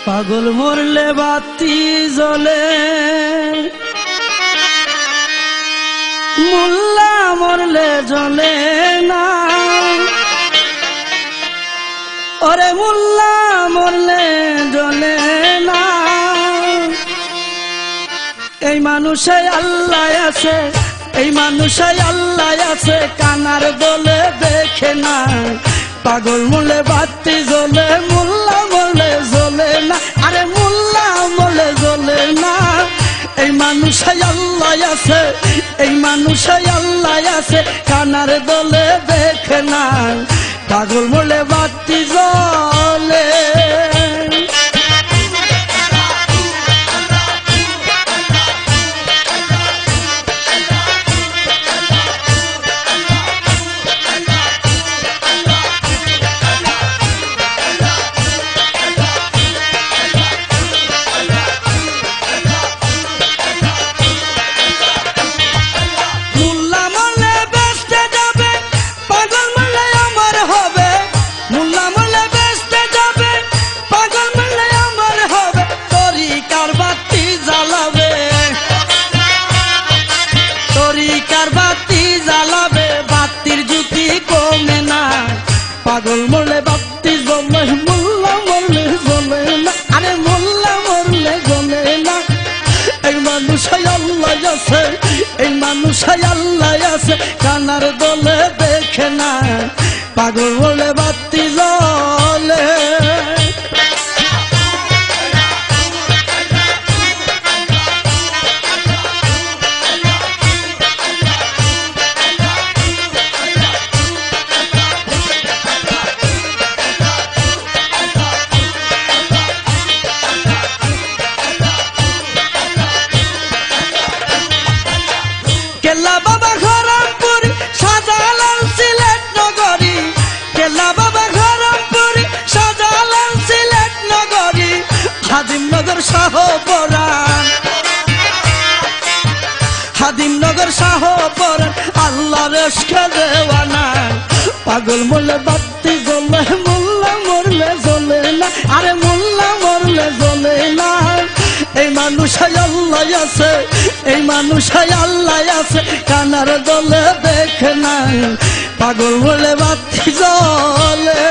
পাগল মরলে বাতি জ্বলে, মোল্লা মরলে জ্বলে না। ওরে মোল্লা মরলে জ্বলে না। এই মানুষে আল্লাহ আছে, এই মানুষে আল্লাহ আছে, কানার দলে দেখে না। পাগল মরলে বাতি জ্বলে, মোল্লা মরলে জ্বলে না। আরে মোল্লা মরলে জ্বলে না। এই মানুষে আল্লাহ আছে, এই মানুষে আল্লাহ আছে, কানার দলে দেখে না। পাগল মরলে বাতি জ্বলে। পাগল মরলে বাতি জ্বলে, মোল্লা মরলে জ্বলে না। আরে মোল্লা মরলে জ্বলে না। এই মানুষে আল্লাহ আছে, এই মানুষে আল্লাহ আছে, কানার দলে দেখে না। পাগল মরলে বাতি জ্বলে। কেল্লা বাবা খরমপুর, শাহজালাল সিলেট নগরী। কেল্লা বাবা খরমপুর, শাহজালাল সিলেট নগরী। হাদিমনগর শাহপরান, হাদিমনগর শাহপরান, আল্লাহর ইশকে দেওয়ানা। পাগল মরলে বাতি জ্বলে, মোল্লা মরলে জ্বলে না। আরে মোল্লা মরলে জ্বলে না। এই মানুষে আল্লাহ আছে, এই মানুষে আল্লাহ আছে, কানার দলে দেখে না। পাগল মরলে বাতি জ্বলে।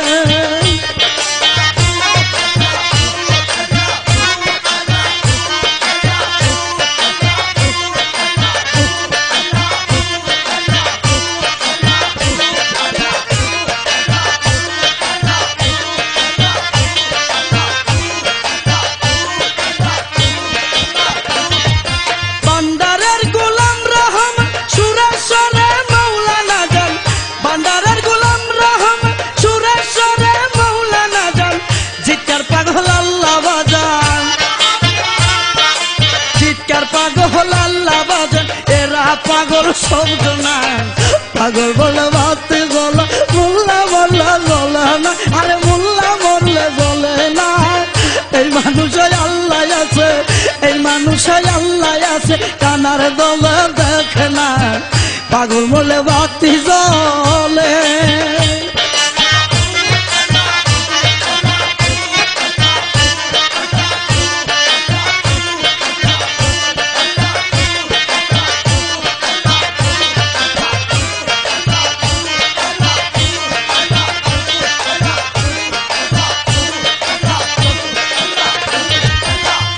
পাগল শব্দ না। পাগল বলে বাতি জ্বলে, মোল্লা মরলে জ্বলে না। আরে মোল্লা মরলে জ্বলে না। এই মানুষে আল্লাহ আছে, এই মানুষে আল্লাহ আছে, কানার দলে দেখে না। পাগল মরলে বাতি জ্বলে।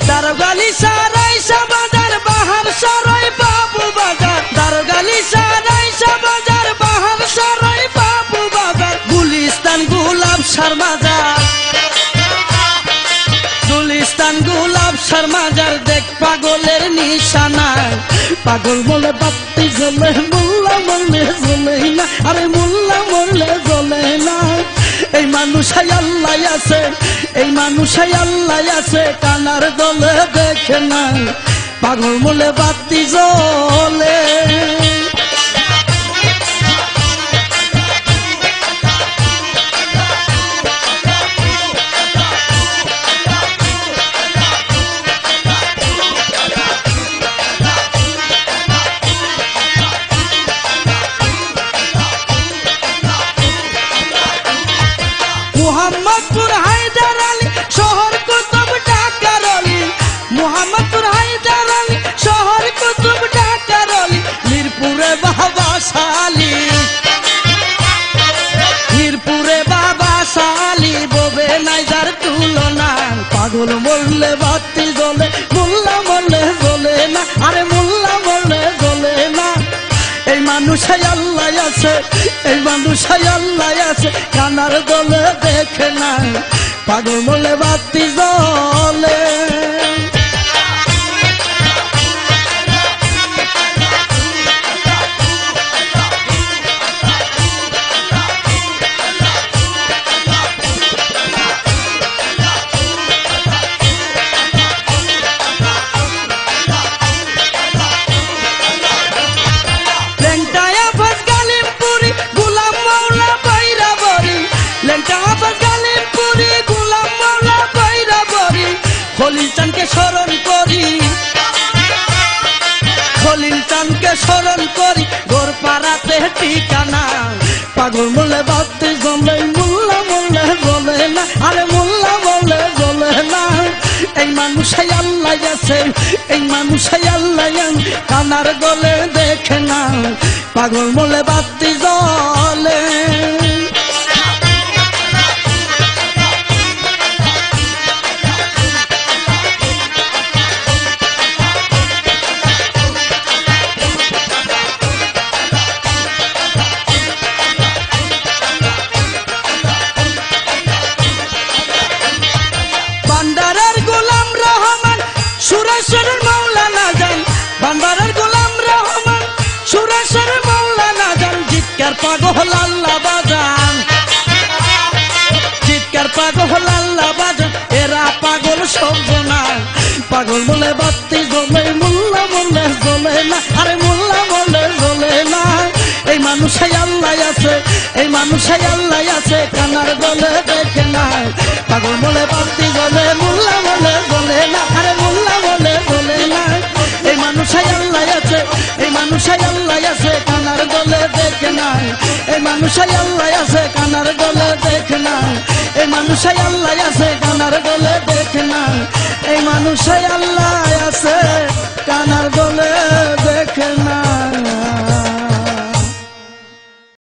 দারোগালি সারাই সাবাজার, বাহার সারাই বাবু বাজার। দারোগালি সারাই সাবাজার, বাহার সারাই বাবু বাজার। গুলিস্তান গোলাপ সারমাজার, গুলিস্তান গোলাপ সারমাজার। দেখ পাগলের নিশানা। পাগল মরলে বাতি জ্বলে, মোল্লা মরলে জ্বলে না। আরে মোল্লা মরলে জ্বলে না। এই মানুষে আল্লাহ আছে, এই মানুষে আল্লাহ আছে, কানার দলে দেখে না। পাগল মরলে বাতি জ্বলে। মোহাম্মদপুর হায়দার আলী শহর কুতুবটা পাগল মরলে বাতি জ্বলে, মোল্লা মরলে জ্বলে না, আরে মোল্লা মরলে জ্বলে না। এই মানুষই আল্লাহ আছে, এই মানুষই আল্লাহ আছে, কানার দলে দেখে না, পাগল মরলে বাতি জ্বলে। খলিল চাঁদকে স্মরণ করি, খলিল চাঁদকে স্মরণ করি, গোরপাড়াতে ঠিকানা, পাগল মরলে বাতি জ্বলে, মোল্লা মরলে জ্বলে না, আরে মোল্লা মরলে জ্বলে না। এই মানুষই আল্লাহ আছে, এই মানুষই আল্লাহ, কানার দলে দেখে না, পাগল মরলে বাতি জ্বলে। ভান্ডারের গোলাম রহমান সুরেশ্বরের মৌলানা যান, ভান্ডারের গোলাম রহমান সুরেশ্বরের মৌলানা যান, জিতকার পাগল আল্লাহ বাজান, জিতকার পাগল আল্লাহ বাজান, এরা পাগল সব না, পাগল বলে বাতি জ্বলে, মোল্লা বলে জ্বলে না, আরে মোল্লা বলে জ্বলে না। এই মানুষই আল্লাহ আছে, এই মানুষই আল্লাহ আছে, কানার দলে দেখে না, পাগল বলে বাতি জ্বলে, মোল্লা বলে জ্বলে না, আরে মোল্লা বলে জ্বলে না। এই মানুষই আল্লাহ আছে, এই মানুষই আল্লাহ আছে, কানার দলে দেখে না, এই মানুষই আল্লাহ আছে, কানার দলে দেখে না, এই মানুষই আল্লাহ আছে, কানার দলে দেখে না, এই মানুষই আল্লাহ আছে।